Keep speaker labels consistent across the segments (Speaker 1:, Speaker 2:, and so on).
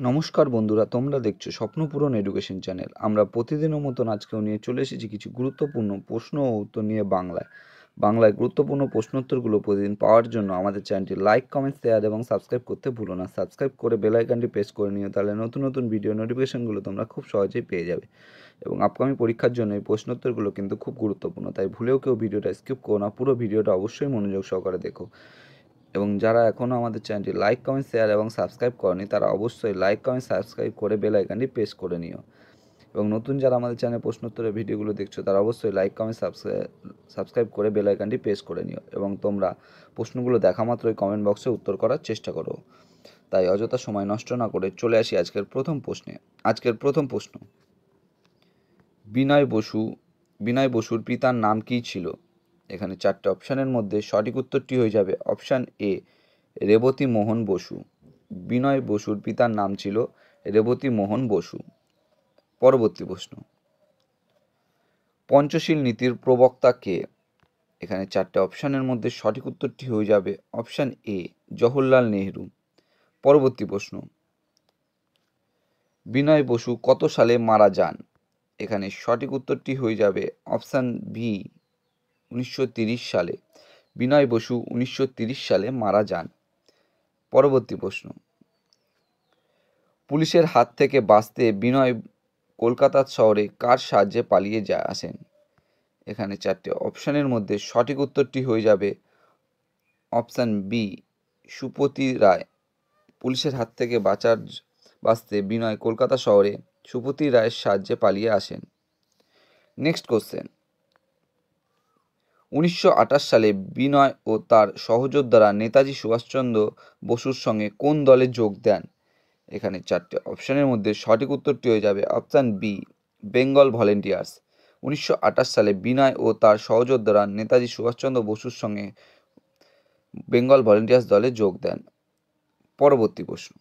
Speaker 1: নমস্কার বন্ধুরা, তোমরা দেখছো স্বপ্নপূরণ এডুকেশন চ্যানেল। আমরা প্রতিদিনের মতন আজকেও নিয়ে চলে এসেছি কিছু গুরুত্বপূর্ণ প্রশ্ন ও উত্তর নিয়ে বাংলায় গুরুত্বপূর্ণ প্রশ্নোত্তরগুলো প্রতিদিন পাওয়ার জন্য আমাদের চ্যানেলটি লাইক, কমেন্ট, শেয়ার এবং সাবস্ক্রাইব করতে ভুলো না। সাবস্ক্রাইব করে বেল আইকনটি প্রেস করে নিও, তাহলে নতুন নতুন ভিডিও নোটিফিকেশনগুলো তোমরা খুব সহজেই পেয়ে যাবে। এবং আপকামিং পরীক্ষার জন্য এই প্রশ্নোত্তরগুলো কিন্তু খুব গুরুত্বপূর্ণ, তাই ভুলেও কেউ ভিডিওটা স্কিপ করো না, পুরো ভিডিওটা অবশ্যই মনোযোগ সহকারে দেখো। এবং যারা এখনও আমাদের চ্যানেলটি লাইক, কমেন্ট, শেয়ার এবং সাবস্ক্রাইব করেনি তারা অবশ্যই লাইক, কমেন্ট, সাবস্ক্রাইব করে বেল আইকনটি প্রেস করে নিও। এবং নতুন যারা আমাদের চ্যানেলে প্রশ্নোত্তরের ভিডিওগুলো দেখছো তারা অবশ্যই লাইক, কমেন্ট, সাবস্ক্রাইব করে বেল আইকনটি প্রেস করে নিও। এবং তোমরা প্রশ্নগুলো দেখা মাত্রই কমেন্ট বক্সে উত্তর করার চেষ্টা করো। তাই অযথা সময় নষ্ট না করে চলে আসি আজকের প্রথম প্রশ্নে। আজকের প্রথম প্রশ্ন, বিনয় বসুর পিতার নাম কী ছিল? এখানে চারটে অপশানের মধ্যে সঠিক উত্তরটি হয়ে যাবে অপশান এ, রেবতী মোহন বসু। বিনয় বসুর পিতার নাম ছিল রেবতী মোহন বসু। পরবর্তী প্রশ্ন, পঞ্চশীল নীতির প্রবক্তা কে? এখানে চারটে অপশানের মধ্যে সঠিক উত্তরটি হয়ে যাবে অপশান এ, জওহরলাল নেহরু। পরবর্তী প্রশ্ন, বিনয় বসু কত সালে মারা যান? এখানে সঠিক উত্তরটি হয়ে যাবে অপশান বি, 1930 সালে। বিনয় বসু 1930 সালে মারা যান। পরবর্তী প্রশ্ন, পুলিশের হাত থেকে বাঁচতে বিনয় কলকাতা শহরে কার সাহায্যে পালিয়ে আসেন? এখানে চারটে অপশানের মধ্যে সঠিক উত্তরটি হয়ে যাবে অপশান বি, সুপতি রায়। পুলিশের হাত থেকে বাঁচতে বিনয় কলকাতা শহরে সুপতি রায়ের সাহায্যে পালিয়ে আসেন। নেক্সট কোশ্চেন, 1928 সালে বিনয় ও তার সহযোদ্ধারা নেতাজি সুভাষচন্দ্র বসুর সঙ্গে কোন দলে যোগ দেন? এখানে চারটে অপশানের মধ্যে সঠিক উত্তরটি হয়ে যাবে অপশান বি, বেঙ্গল ভলেন্টিয়ার্স। 1928 সালে বিনয় ও তার সহযোদ্ধারা নেতাজি সুভাষচন্দ্র বসুর সঙ্গে বেঙ্গল ভলেন্টিয়ার্স দলে যোগ দেন। পরবর্তী প্রশ্ন,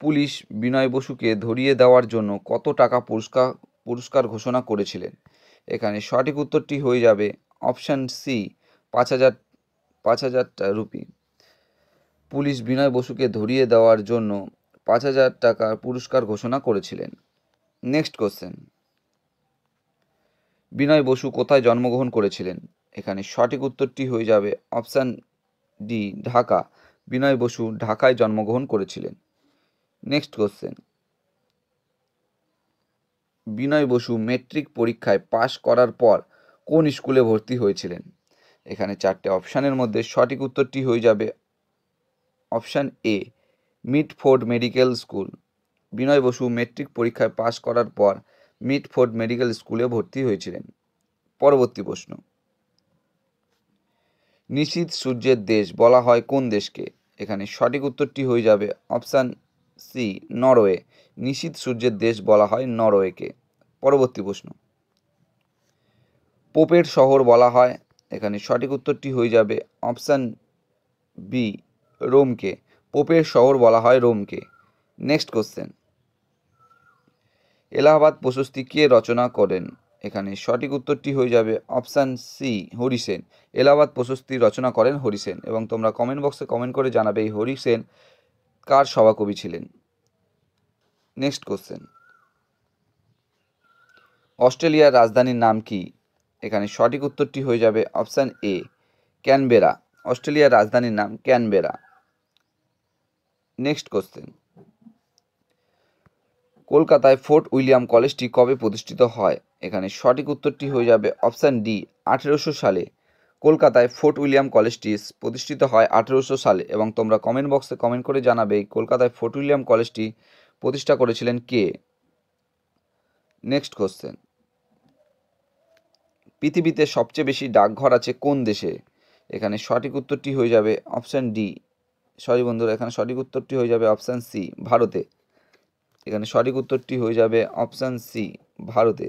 Speaker 1: পুলিশ বিনয় বসুকে ধরিয়ে দেওয়ার জন্য কত টাকা পুরস্কার ঘোষণা করেছিলেন? এখানে সঠিক উত্তরটি হয়ে যাবে অপশান সি, 5,000 রুপি। পুলিশ বিনয় বসুকে ধরিয়ে দেওয়ার জন্য 5,000 টাকার পুরস্কার ঘোষণা করেছিলেন। নেক্সট কোশ্চেন, বিনয় বসু কোথায় জন্মগ্রহণ করেছিলেন? এখানে সঠিক উত্তরটি হয়ে যাবে অপশান ডি, ঢাকা। বিনয় বসু ঢাকায় জন্মগ্রহণ করেছিলেন। নেক্সট কোশ্চেন, বিনয় বসু মেট্রিক পরীক্ষায় পাশ করার পর কোন স্কুলে ভর্তি হয়েছিলেন? এখানে চারটে অপশানের মধ্যে সঠিক উত্তরটি হয়ে যাবে option A, Mitford medical school. Binoy Basu matric পরীক্ষায় পাশ করার পর মিটফোর্ড মেডিকেল স্কুলে ভর্তি হয়েছিলেন। পরবর্তী প্রশ্ন, নিশীথ সূর্যের দেশ বলা হয় কোন দেশকে? এখানে সঠিক উত্তরটি হয়ে যাবে অপশান সি, নরওয়ে। নিশীথ সূর্যের দেশ বলা হয় নরওয়েকে। পরবর্তী প্রশ্ন, পোপের শহর বলা হয়? এখানে সঠিক উত্তরটি হয়ে যাবে অপশান বি, রোমকে। পোপের শহর বলা হয় রোমকে। নেক্সট কোশ্চেন, এলাহাবাদ প্রশস্তি কে রচনা করেন? এখানে সঠিক উত্তরটি হয়ে যাবে অপশান সি, হরিসেন। এলাহাবাদ প্রশস্তি রচনা করেন হরিসেন। এবং তোমরা কমেন্ট বক্সে কমেন্ট করে জানাবে এই হরিসেন কার সভাকবি ছিলেন। নেক্সট কোশ্চেন, অস্ট্রেলিয়ার রাজধানীর নাম কি? এখানে সঠিক উত্তরটি হয়ে যাবে অপশান এ, ক্যানবেরা। অস্ট্রেলিয়ার রাজধানীর নাম ক্যানবেরা। নেক্সট কোশ্চেন, কলকাতায় ফোর্ট উইলিয়াম কলেজটি কবে প্রতিষ্ঠিত হয়? এখানে সঠিক উত্তরটি হয়ে যাবে অপশান ডি, 1800 সালে। কলকাতায় ফোর্ট উইলিয়াম কলেজটি প্রতিষ্ঠিত হয় 1800 সালে। এবং তোমরা কমেন্ট বক্সে কমেন্ট করে জানাবে এই কলকাতায় ফোর্ট উইলিয়াম কলেজটি প্রতিষ্ঠা করেছিলেন কে? নেক্সট কোশ্চেন, পৃথিবীতে সবচেয়ে বেশি ডাকঘর আছে কোন দেশে? এখানে সঠিক উত্তরটি হয়ে যাবে অপশান ডি, সরি বন্ধুরা, এখানে সঠিক উত্তরটি হয়ে যাবে অপশান সি, ভারতে। এখানে সঠিক উত্তরটি হয়ে যাবে অপশান সি, ভারতে।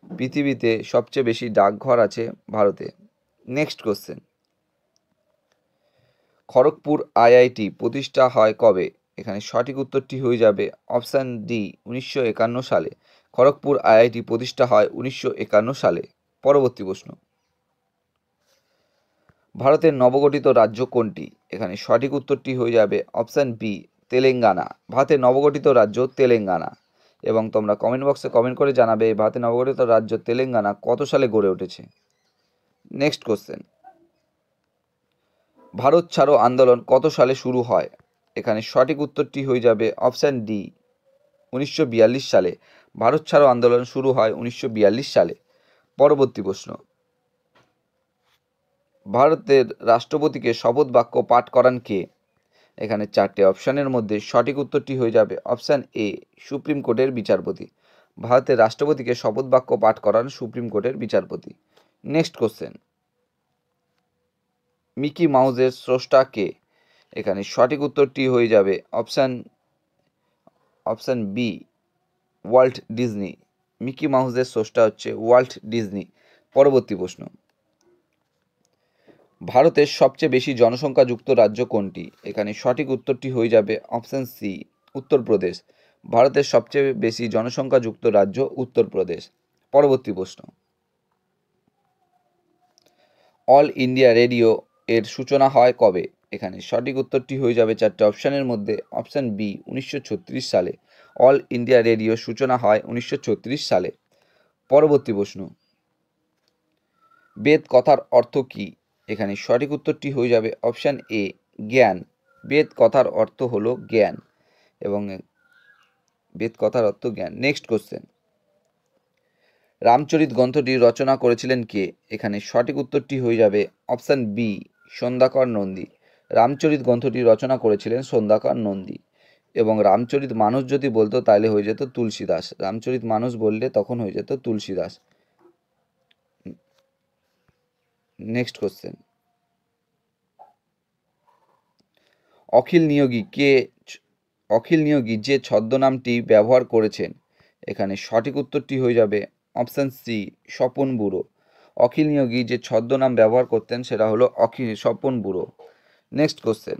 Speaker 1: পৃথিবীতে সবচেয়ে বেশি ডাকঘর আছে ভারতে। নেক্সট কোশ্চেন, খড়গপুর আইআইটি প্রতিষ্ঠা হয় কবে? এখানে সঠিক উত্তরটি হয়ে যাবে অপশান ডি, 1951 সালে। খড়গপুর আইআইটি প্রতিষ্ঠা হয় 1951 সালে। পরবর্তী প্রশ্ন, ভারতের নবগঠিত রাজ্য কোনটি? এখানে সঠিক উত্তরটি হয়ে যাবে অপশান বি, তেলেঙ্গানা। ভারতের নবগঠিত রাজ্য তেলেঙ্গানা। এবং তোমরা কমেন্ট বক্সে কমেন্ট করে জানাবে ভারতের নবগঠিত রাজ্য তেলেঙ্গানা কত সালে গড়ে উঠেছে। নেক্সট কোশ্চেন, ভারত ছাড়ো আন্দোলন কত সালে শুরু হয়? এখানে সঠিক উত্তরটি হয়ে যাবে অপশান ডি, 1942 সালে। ভারত ছাড়ো আন্দোলন শুরু হয় 1942 সালে। পরবর্তী প্রশ্ন, ভারতের রাষ্ট্রপতিকে শপথ বাক্য পাঠ করান কে? এখানে চারটে অপশানের মধ্যে সঠিক উত্তরটি হয়ে যাবে অপশান এ, সুপ্রিম কোর্টের বিচারপতি। ভারতের রাষ্ট্রপতিকে শপথ বাক্য পাঠ করান সুপ্রিম কোর্টের বিচারপতি। নেক্সট কোশ্চেন, মিকি মাউসের স্রষ্টা কে? এখানে সঠিক উত্তরটি হয়ে যাবে option B, Walt Disney. Mickey মাউসের স্রষ্টা হচ্ছে ওয়াল্ট ডিজনি। পরবর্তী প্রশ্ন, ভারতের সবচেয়ে বেশি জনসংখ্যাযুক্ত রাজ্য কোনটি? এখানে সঠিক উত্তরটি হয়ে যাবে অপশান সি, উত্তরপ্রদেশ। ভারতের সবচেয়ে বেশি জনসংখ্যাযুক্ত রাজ্য উত্তরপ্রদেশ। পরবর্তী প্রশ্ন, অল ইন্ডিয়া রেডিও এর সূচনা হয় কবে? এখানে সঠিক উত্তরটি হয়ে যাবে চারটে অপশানের মধ্যে অপশান বি, 1936 সালে। অল ইন্ডিয়া রেডিও সূচনা হয় 1936 সালে। পরবর্তী প্রশ্ন, বেদ কথার অর্থ কী? এখানে সঠিক উত্তরটি হয়ে যাবে অপশান এ, জ্ঞান। বেদ কথার অর্থ হলো জ্ঞান, এবং বেদ কথার অর্থ জ্ঞান। নেক্সট কোশ্চেন, রামচরিত গ্রন্থটি রচনা করেছিলেন কে? এখানে সঠিক উত্তরটি হয়ে যাবে অপশান বি, সন্ধ্যাকর নন্দী। রামচরিত গ্রন্থটি রচনা করেছিলেন সন্ধ্যাকর নন্দী। এবং রামচরিত মানস যদি বলতো তাহলে হয়ে যেত তুলসীদাস। রামচরিত মানস বললে তখন হয়ে যেত তুলসীদাস। নেক্সট কোশ্চেন, অখিল নিয়োগী যে ছদ্মনামটি ব্যবহার করেছেন? এখানে সঠিক উত্তরটি হয়ে যাবে অপশান সি, স্বপন বুড়ো। অখিল নিয়োগী যে ছদ্মনাম ব্যবহার করতেন সেটা হলো স্বপন বুড়ো। নেক্সট কোশ্চেন,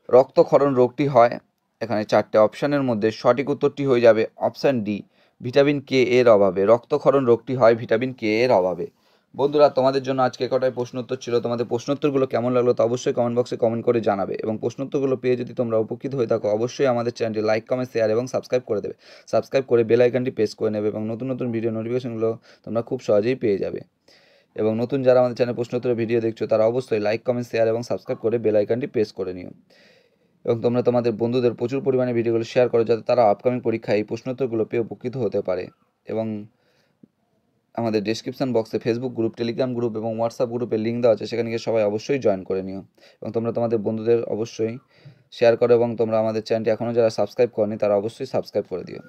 Speaker 1: রক্তক্ষরণ রোগটি হয়? এখানে চারটে অপশানের মধ্যে সঠিক উত্তরটি হয়ে যাবে অপশান ডি, ভিটামিন কে এর অভাবে। রক্তক্ষরণ রোগটি হয় ভিটামিন কে এর অভাবে। বন্ধুরা, তোমাদের জন্য আজকে কটায় প্রশ্নোত্তর ছিল। তোমাদের প্রশ্নোত্তরগুলো কেমন লাগলো তা অবশ্যই কমেন্ট বক্সে কমেন্ট করে জানাবে। এবং প্রশ্নোত্তরগুলো পেয়ে যদি তোমরা উপকৃত হয়ে থাকো অবশ্যই আমাদের চ্যানেলটি লাইক, কমেন্ট, শেয়ার এবং সাবস্ক্রাইব করে দেবে। সাবস্ক্রাইব করে বেল আইকনটি প্রেস করে নেবে এবং নতুন নতুন ভিডিও নোটিফিকেশনগুলো তোমরা খুব সহজেই পেয়ে যাবে। এবং নতুন যারা আমাদের চ্যানেলে প্রশ্নোত্তরের ভিডিও দেখছো তারা অবশ্যই লাইক, কমেন্ট, শেয়ার এবং সাবস্ক্রাইব করে বেল আইকনটি প্রেস করে নিও। এবং তোমরা তোমাদের বন্ধুদের প্রচুর পরিমাণে ভিডিওগুলো শেয়ার করো যাতে তারা আপকামিং পরীক্ষায় এই প্রশ্নোত্তরগুলো পেয়ে উপকৃত হতে পারে। এবং আমাদের ডেসক্রিপশন বক্সে ফেসবুক গ্রুপ, টেলিগ্রাম গ্রুপ এবং হোয়াটসঅ্যাপ গ্রুপের লিঙ্ক দেওয়া আছে, সেখানে গিয়ে সবাই অবশ্যই জয়েন করে নিও। এবং তোমরা তোমাদের বন্ধুদের অবশ্যই শেয়ার করো এবং তোমরা আমাদের চ্যানেলটি এখনও যারা সাবস্ক্রাইব করনি তারা অবশ্যই সাবস্ক্রাইব করে দিও।